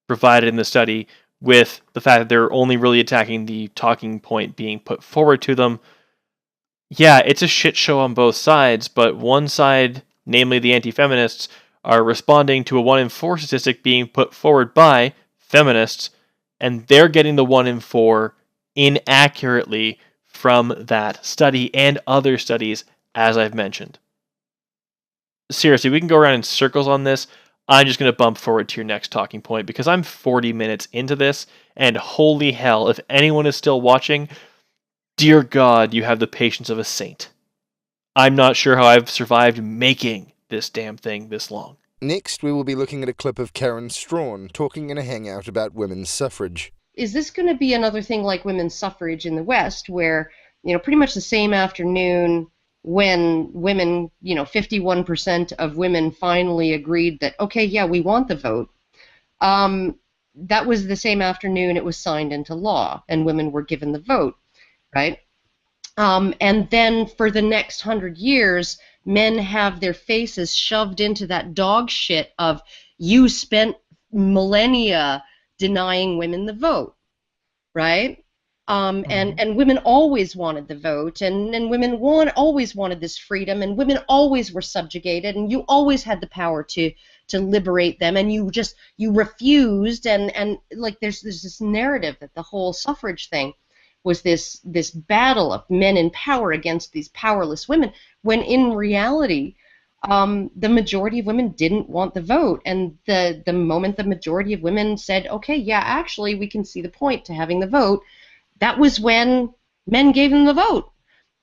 [SPEAKER 1] provided in the study with the fact that they're only really attacking the talking point being put forward to them. Yeah, it's a shit show on both sides, but one side, namely the anti-feminists, are responding to a 1 in 4 statistic being put forward by feminists, and they're getting the 1 in 4 inaccurately from that study and other studies, as I've mentioned. Seriously, we can go around in circles on this. I'm just going to bump forward to your next talking point because I'm 40 minutes into this, and holy hell, if anyone is still watching, dear God, you have the patience of a saint. I'm not sure how I've survived making this damn thing this long.
[SPEAKER 2] Next, we will be looking at a clip of Karen Strawn talking in a hangout about women's suffrage.
[SPEAKER 10] Is this going to be another thing like women's suffrage in the West where, pretty much the same afternoon when women, 51% of women finally agreed that, okay, yeah, we want the vote, that was the same afternoon it was signed into law and women were given the vote, right? And then for the next 100 years, men have their faces shoved into that dog shit of you spent millennia denying women the vote, right? And women always wanted the vote, and women always wanted this freedom, and women always were subjugated, and you always had the power to liberate them, and you refused, and like there's this narrative that the whole suffrage thing was this battle of men in power against these powerless women, when in reality, the majority of women didn't want the vote, and the moment the majority of women said, okay, yeah, actually, we can see the point to having the vote, that was when men gave them the vote.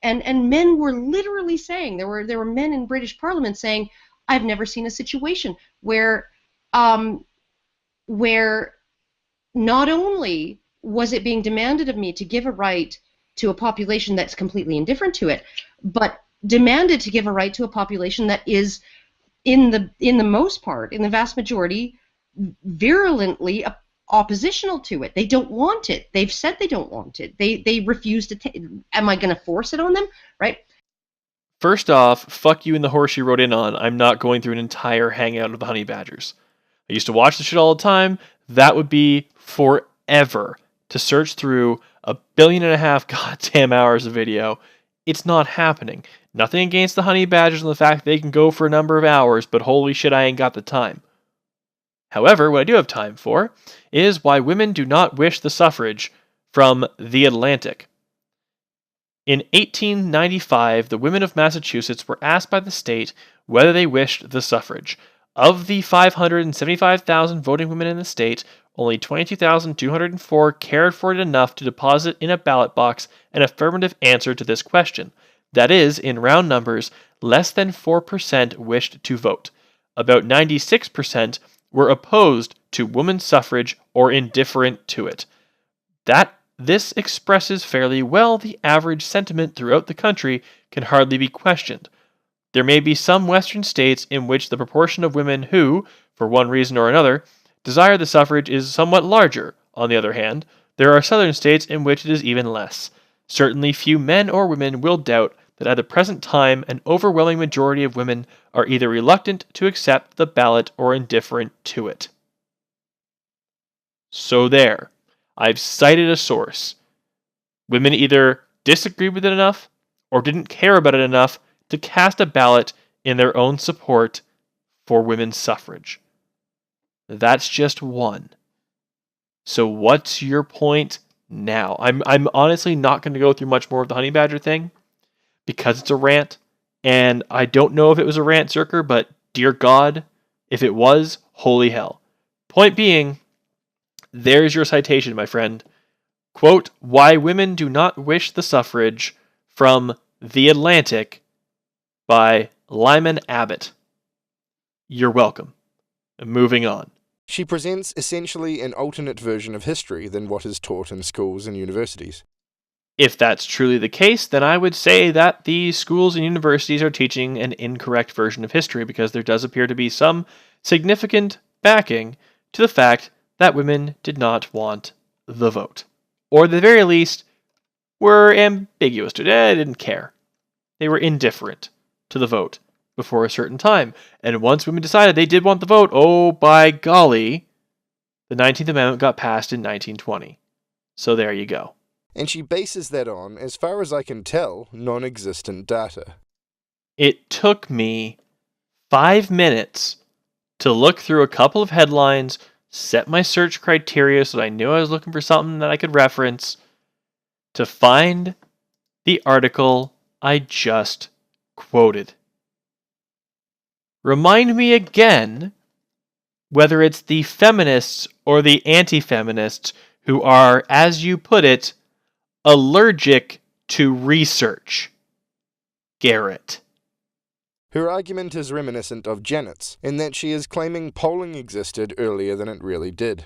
[SPEAKER 10] And men were literally saying, there were men in British Parliament saying, I've never seen a situation where not only was it being demanded of me to give a right to a population that's completely indifferent to it, but demanded to give a right to a population that is, in the most part, in the vast majority, virulently oppositional to it. They don't want it. They've said they don't want it. They refuse to take. Am I going to force it on them? Right?
[SPEAKER 1] First off, fuck you and the horse you rode in on. I'm not going through an entire hangout of the honey badgers. I used to watch the shit all the time. That would be forever to search through 1.5 billion goddamn hours of video. It's not happening. Nothing against the honey badgers and the fact they can go for a number of hours, but holy shit, I ain't got the time. However, what I do have time for is why women do not wish the suffrage from The Atlantic. In 1895, the women of Massachusetts were asked by the state whether they wished the suffrage. Of the 575,000 voting women in the state, only 22,204 cared for it enough to deposit in a ballot box an affirmative answer to this question. That is, in round numbers, less than 4% wished to vote. About 96% were opposed to women's suffrage or indifferent to it. This expresses fairly well the average sentiment throughout the country can hardly be questioned. There may be some western states in which the proportion of women who, for one reason or another, desire the suffrage is somewhat larger. On the other hand, there are southern states in which it is even less. Certainly few men or women will doubt that at the present time an overwhelming majority of women are either reluctant to accept the ballot or indifferent to it. So there. I've cited a source. Women either disagreed with it enough or didn't care about it enough to cast a ballot in their own support for women's suffrage. That's just one. So what's your point now? I'm honestly not going to go through much more of the honey badger thing because it's a rant, and I don't know if it was a rant, Zerker, but dear God, if it was, holy hell. Point being, there's your citation, my friend. Quote, Why Women Do Not Wish the Suffrage from The Atlantic by Lyman Abbott. You're welcome. Moving on.
[SPEAKER 2] She presents essentially an alternate version of history than what is taught in schools and universities.
[SPEAKER 1] If that's truly the case, then I would say that the schools and universities are teaching an incorrect version of history because there does appear to be some significant backing to the fact that women did not want the vote. Or at the very least, were ambiguous to it. They didn't care. They were indifferent to the vote before a certain time. And once women decided they did want the vote, oh by golly, the 19th Amendment got passed in 1920. So there you go.
[SPEAKER 2] And she bases that on, as far as I can tell, non-existent data.
[SPEAKER 1] It took me 5 minutes to look through a couple of headlines, set my search criteria so that I knew I was looking for something that I could reference, to find the article I just quoted. Remind me again whether it's the feminists or the anti-feminists who are, as you put it, allergic to research. Garrett.
[SPEAKER 2] Her argument is reminiscent of Janet's, in that she is claiming polling existed earlier than it really did.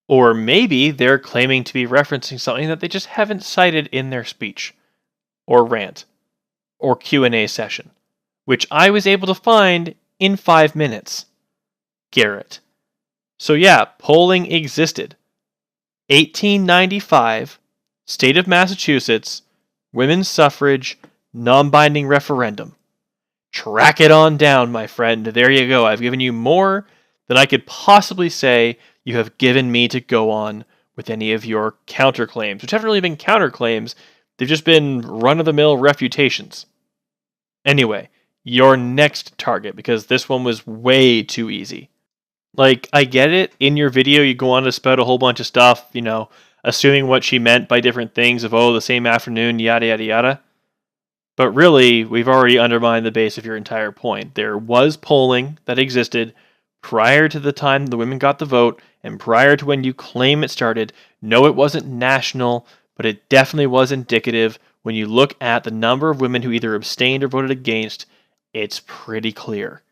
[SPEAKER 1] Or maybe they're claiming to be referencing something that they just haven't cited in their speech, or rant, or Q&A session, which I was able to find in 5 minutes. Garrett. So yeah, polling existed. 1895, State of Massachusetts, women's suffrage, non-binding referendum. Track it on down, my friend. There you go. I've given you more than I could possibly say you have given me to go on with any of your counterclaims, which haven't really been counterclaims. They've just been run-of-the-mill refutations. Anyway, your next target, because this one was way too easy. Like, I get it. In your video, you go on to spout a whole bunch of stuff, assuming what she meant by different things of, the same afternoon, yada, yada, yada. But really, we've already undermined the base of your entire point. There was polling that existed prior to the time the women got the vote, and prior to when you claim it started. No, it wasn't national, but it definitely was indicative. When you look at the number of women who either abstained or voted against, it's pretty clear.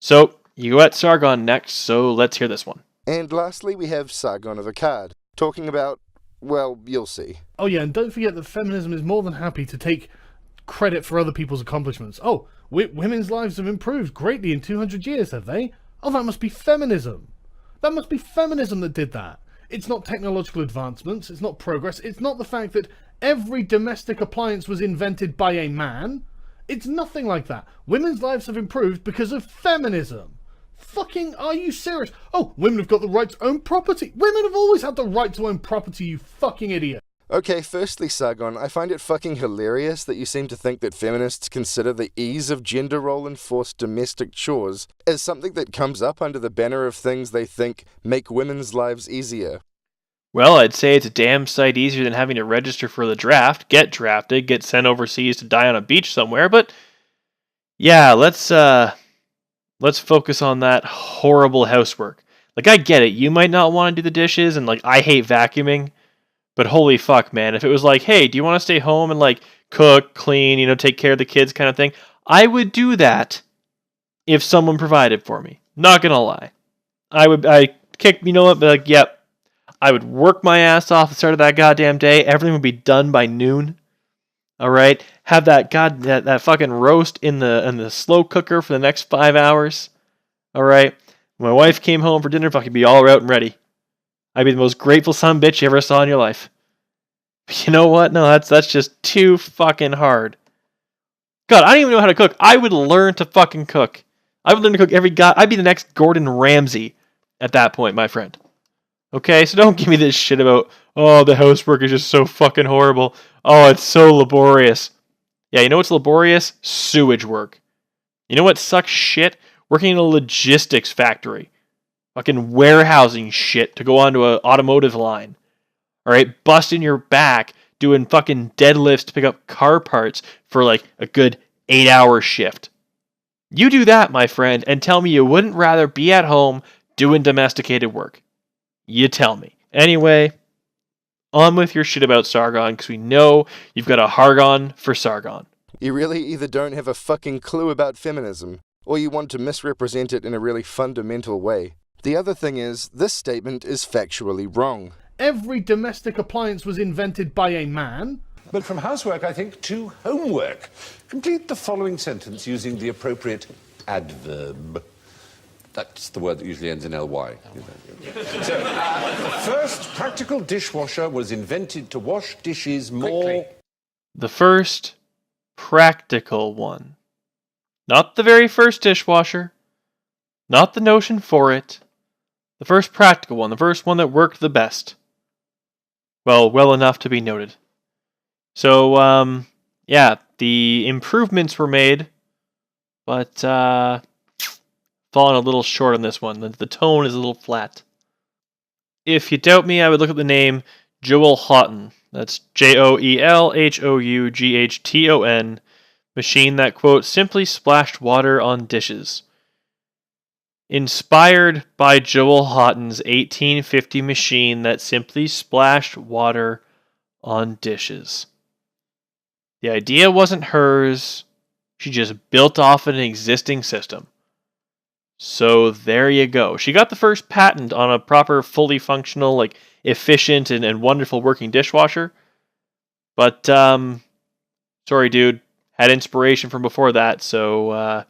[SPEAKER 1] So, you go at Sargon next, so let's hear this one.
[SPEAKER 2] And lastly, we have Sargon of Akkad, talking about, well, you'll see.
[SPEAKER 8] Oh yeah, and don't forget that feminism is more than happy to take credit for other people's accomplishments. Oh, women's lives have improved greatly in 200 years, have they? Oh, that must be feminism. That must be feminism that did that. It's not technological advancements, it's not progress, it's not the fact that every domestic appliance was invented by a man. It's nothing like that. Women's lives have improved because of feminism. Fucking, are you serious? Oh, women have got the right to own property. Women have always had the right to own property, you fucking idiot.
[SPEAKER 2] Okay, firstly, Sargon, I find it fucking hilarious that you seem to think that feminists consider the ease of gender role enforced domestic chores as something that comes up under the banner of things they think make women's lives easier.
[SPEAKER 1] Well, I'd say it's a damn sight easier than having to register for the draft, get drafted, get sent overseas to die on a beach somewhere, but yeah, let's focus on that horrible housework. Like, I get it, you might not want to do the dishes, and I hate vacuuming, but holy fuck, man, if it was like, hey, do you want to stay home and cook, clean, take care of the kids kind of thing, I would do that if someone provided for me. Not gonna lie. I would work my ass off at the start of that goddamn day. Everything would be done by noon. Alright? Have that fucking roast in the slow cooker for the next 5 hours. Alright? When my wife came home for dinner, fucking be all out and ready. I'd be the most grateful son bitch you ever saw in your life. But you know what? No, that's just too fucking hard. God, I don't even know how to cook. I would learn to fucking cook. I would learn to cook I'd be the next Gordon Ramsay at that point, my friend. Okay, so don't give me this shit about, the housework is just so fucking horrible. Oh, it's so laborious. Yeah, you know what's laborious? Sewage work. You know what sucks shit? Working in a logistics factory. Fucking warehousing shit to go onto an automotive line. Alright, busting your back doing fucking deadlifts to pick up car parts for a good 8-hour shift. You do that, my friend, and tell me you wouldn't rather be at home doing domesticated work. You tell me. Anyway, on with your shit about Sargon, because we know you've got a Hargon for Sargon.
[SPEAKER 2] You really either don't have a fucking clue about feminism, or you want to misrepresent it in a really fundamental way. The other thing is, this statement is factually wrong.
[SPEAKER 8] Every domestic appliance was invented by a man.
[SPEAKER 11] But from housework, I think, to homework. Complete the following sentence using the appropriate adverb. That's the word that usually ends in ly. So, the first practical dishwasher was invented to wash dishes more...
[SPEAKER 1] The first practical one. Not the very first dishwasher. Not the notion for it. The first practical one, the first one that worked the best. Well enough to be noted. So, yeah, the improvements were made, but falling a little short on this one. The tone is a little flat. If you doubt me, I would look at the name Joel Houghton. That's JoelHoughton, machine that, quote, simply splashed water on dishes. Inspired by Joel Houghton's 1850 machine that simply splashed water on dishes. The idea wasn't hers. She just built off an existing system. So there you go. She got the first patent on a proper, fully functional, like efficient and wonderful working dishwasher. But, sorry dude, had inspiration from before that, so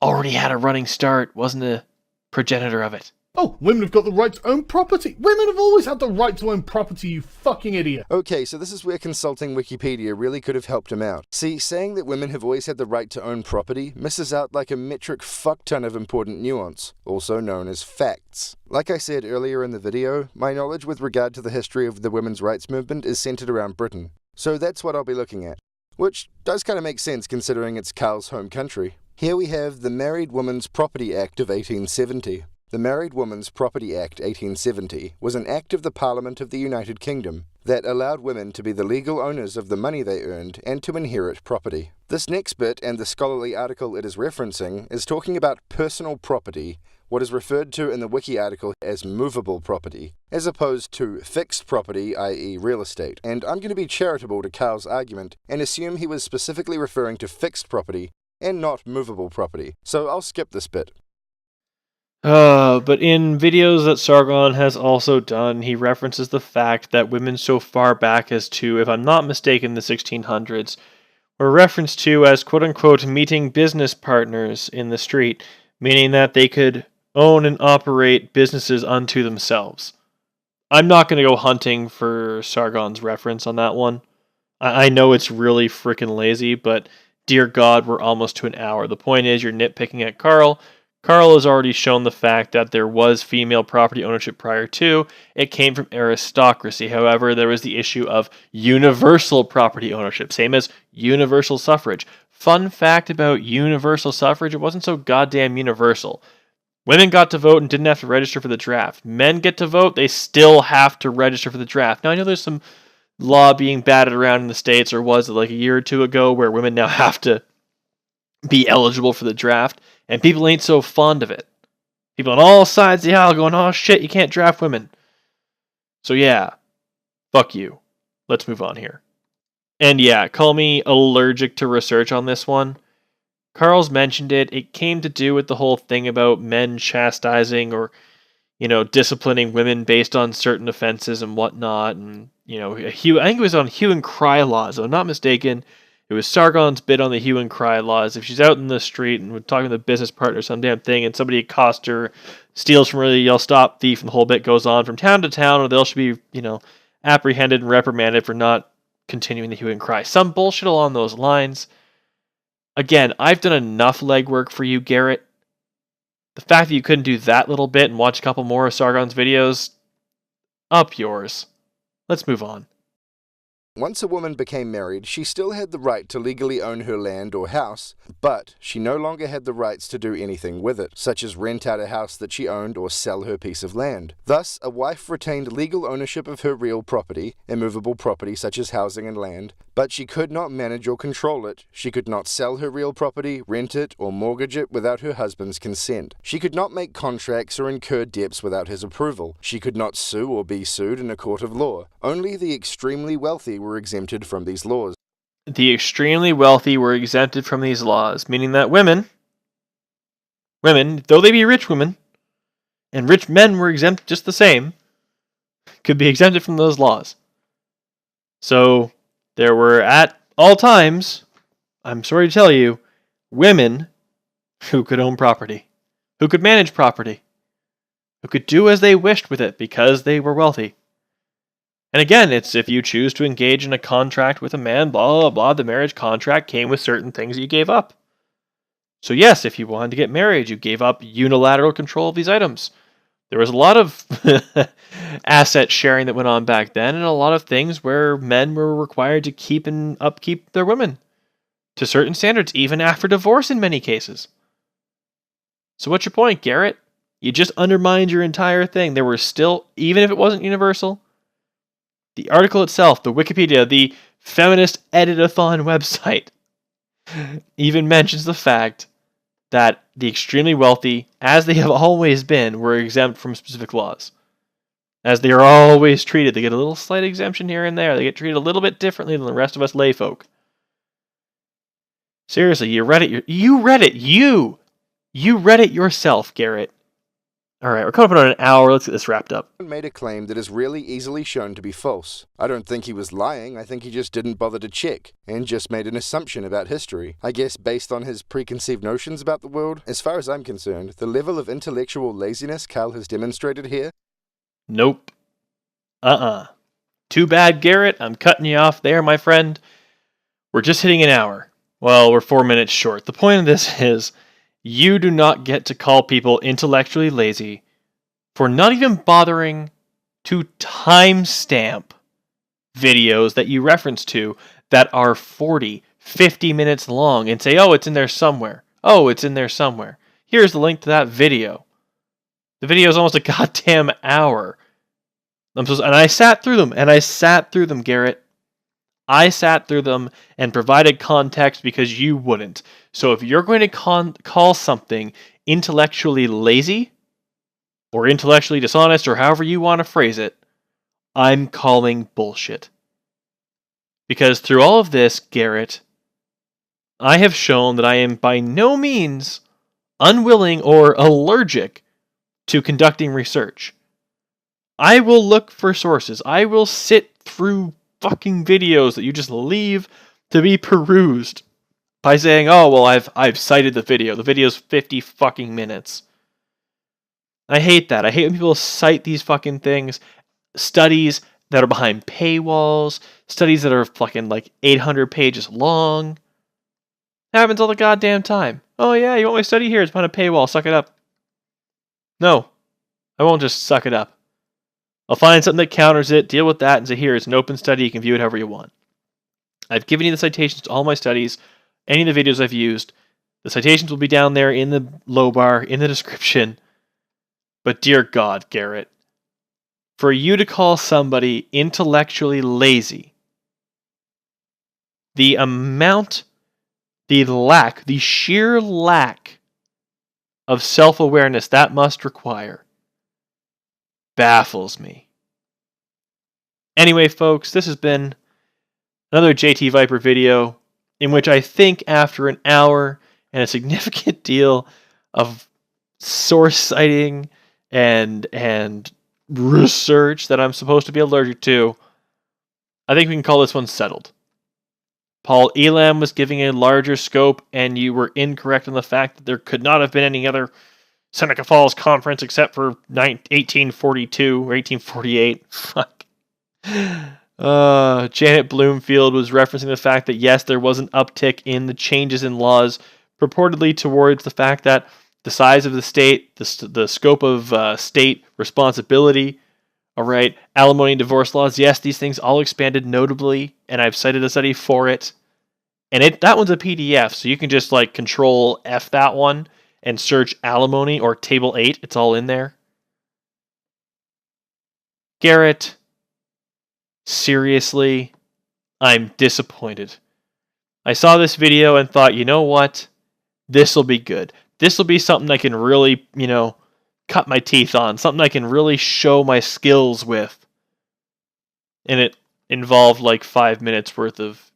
[SPEAKER 1] already had a running start, wasn't a progenitor of it.
[SPEAKER 8] Oh, women have got the right to own property. Women have always had the right to own property, you fucking idiot.
[SPEAKER 2] Okay, so this is where consulting Wikipedia really could have helped him out. See, saying that women have always had the right to own property misses out like a metric fuckton of important nuance, also known as facts. Like I said earlier in the video, my knowledge with regard to the history of the women's rights movement is centered around Britain. So that's what I'll be looking at. Which does kind of make sense considering it's Carl's home country. Here we have the Married Women's Property Act of 1870. The Married Women's Property Act 1870 was an act of the Parliament of the United Kingdom that allowed women to be the legal owners of the money they earned and to inherit property. This next bit and the scholarly article it is referencing is talking about personal property, what is referred to in the wiki article as movable property, as opposed to fixed property, i.e. real estate. And I'm going to be charitable to Carl's argument and assume he was specifically referring to fixed property and not movable property, so I'll skip this bit.
[SPEAKER 1] But in videos that Sargon has also done, he references the fact that women so far back as to, if I'm not mistaken, the 1600s, were referenced to as quote-unquote meeting business partners in the street, meaning that they could own and operate businesses unto themselves. I'm not going to go hunting for Sargon's reference on that one. I know it's really freaking lazy, but dear God, we're almost to an hour. The point is, you're nitpicking at Carl. Carl has already shown the fact that there was female property ownership prior to. It came from aristocracy. However, there was the issue of universal property ownership, same as universal suffrage. Fun fact about universal suffrage, it wasn't so goddamn universal. Women got to vote and didn't have to register for the draft. Men get to vote, they still have to register for the draft. Now, I know there's some law being batted around in the States, or was it like a year or two ago, where women now have to be eligible for the draft. And people ain't so fond of it. People on all sides of the aisle going, oh shit, you can't draft women. So yeah, fuck you. Let's move on here. And yeah, call me allergic to research on this one. Carl's mentioned it. It came to do with the whole thing about men chastising or, disciplining women based on certain offenses and whatnot. And, I think it was on hue and cry laws, if I'm not mistaken. It was Sargon's bit on the hue and cry laws. If she's out in the street and we're talking to a business partner or some damn thing and somebody accosts her, steals from her, yell stop thief, and the whole bit goes on from town to town, or they should be, apprehended and reprimanded for not continuing the hue and cry. Some bullshit along those lines. Again, I've done enough legwork for you, Garrett. The fact that you couldn't do that little bit and watch a couple more of Sargon's videos, up yours. Let's move on.
[SPEAKER 2] Once a woman became married, she still had the right to legally own her land or house, but she no longer had the rights to do anything with it, such as rent out a house that she owned or sell her piece of land. Thus, a wife retained legal ownership of her real property, immovable property such as housing and land, but she could not manage or control it. She could not sell her real property, rent it, or mortgage it without her husband's consent. She could not make contracts or incur debts without his approval. She could not sue or be sued in a court of law. Only the extremely wealthy were exempted from these laws.
[SPEAKER 1] The extremely wealthy were exempted from these laws, meaning that women, though they be rich women, and rich men were exempt just the same, could be exempted from those laws. So, there were at all times, I'm sorry to tell you, women who could own property, who could manage property, who could do as they wished with it because they were wealthy. And again, it's if you choose to engage in a contract with a man, blah, blah, blah, the marriage contract came with certain things you gave up. So yes, if you wanted to get married, you gave up unilateral control of these items. There was a lot of asset sharing that went on back then, and a lot of things where men were required to keep and upkeep their women to certain standards, even after divorce in many cases. So what's your point, Garrett? You just undermined your entire thing. There were still, even if it wasn't universal, the article itself, the Wikipedia, the Feminist Editathon website, even mentions the fact that the extremely wealthy, as they have always been, were exempt from specific laws. As they are always treated. They get a little slight exemption here and there. They get treated a little bit differently than the rest of us layfolk. Seriously, you read it. You read it. You read it yourself, Garrett. All right, we're coming up on an hour. Let's get this wrapped up.
[SPEAKER 2] Made a claim that is really easily shown to be false. I don't think he was lying. I think he just didn't bother to check and just made an assumption about history. I guess based on his preconceived notions about the world. As far as I'm concerned, the level of intellectual laziness Cal has demonstrated here.
[SPEAKER 1] Nope. Too bad, Garrett. I'm cutting you off there, my friend. We're just hitting an hour. Well, we're 4 minutes short. The point of this is, you do not get to call people intellectually lazy for not even bothering to timestamp videos that you reference to that are 40, 50 minutes long and say, oh, it's in there somewhere. Oh, it's in there somewhere. Here's the link to that video. The video is almost a goddamn hour. And I sat through them, Garrett. I sat through them and provided context because you wouldn't. So if you're going to call something intellectually lazy or intellectually dishonest or however you want to phrase it, I'm calling bullshit. Because through all of this, Garrett, I have shown that I am by no means unwilling or allergic to conducting research. I will look for sources. I will sit through fucking videos that you just leave to be perused by saying, oh, well, I've cited the video. The video's 50 fucking minutes. I hate that. I hate when people cite these fucking things. Studies that are behind paywalls. Studies that are fucking like 800 pages long. Happens all the goddamn time. Oh yeah, you want my study? Here, it's behind a paywall. Suck it up. No. I won't just suck it up. I'll find something that counters it, deal with that, and say, here, it's an open study. You can view it however you want. I've given you the citations to all my studies. Any of the videos I've used, the citations will be down there in the low bar, in the description. But dear God, Garrett, for you to call somebody intellectually lazy, the amount, the sheer lack of self-awareness that must require baffles me. Anyway, folks, this has been another JT Viper video in which I think after an hour and a significant deal of source citing and research that I'm supposed to be allergic to, I think we can call this one settled. Paul Elam was giving a larger scope, and you were incorrect on the fact that there could not have been any other Seneca Falls conference except for 1842 or 1848. Fuck. Janet Bloomfield was referencing the fact that yes, there was an uptick in the changes in laws purportedly towards the fact that the size of the state, the scope of state responsibility, all right, alimony and divorce laws, yes, these things all expanded notably, and I've cited a study for it. And that one's a PDF, so you can just like Control F that one and search alimony or Table 8. It's all in there. Garrett, seriously, I'm disappointed. I saw this video and thought, you know what? This'll be good. This'll be something I can really, cut my teeth on. Something I can really show my skills with. And it involved like 5 minutes worth of,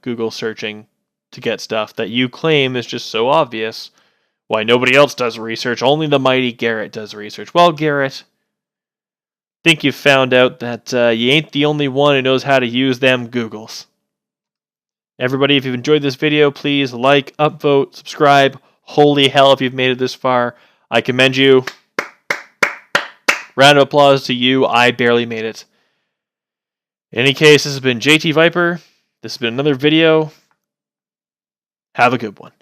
[SPEAKER 1] Google searching to get stuff that you claim is just so obvious. Why nobody else does research. Only the mighty Garrett does research. Well, Garrett, think you've found out that you ain't the only one who knows how to use them Googles. Everybody, if you've enjoyed this video, please like, upvote, subscribe. Holy hell, if you've made it this far, I commend you. Round of applause to you. I barely made it. In any case, this has been JT Viper. This has been another video. Have a good one.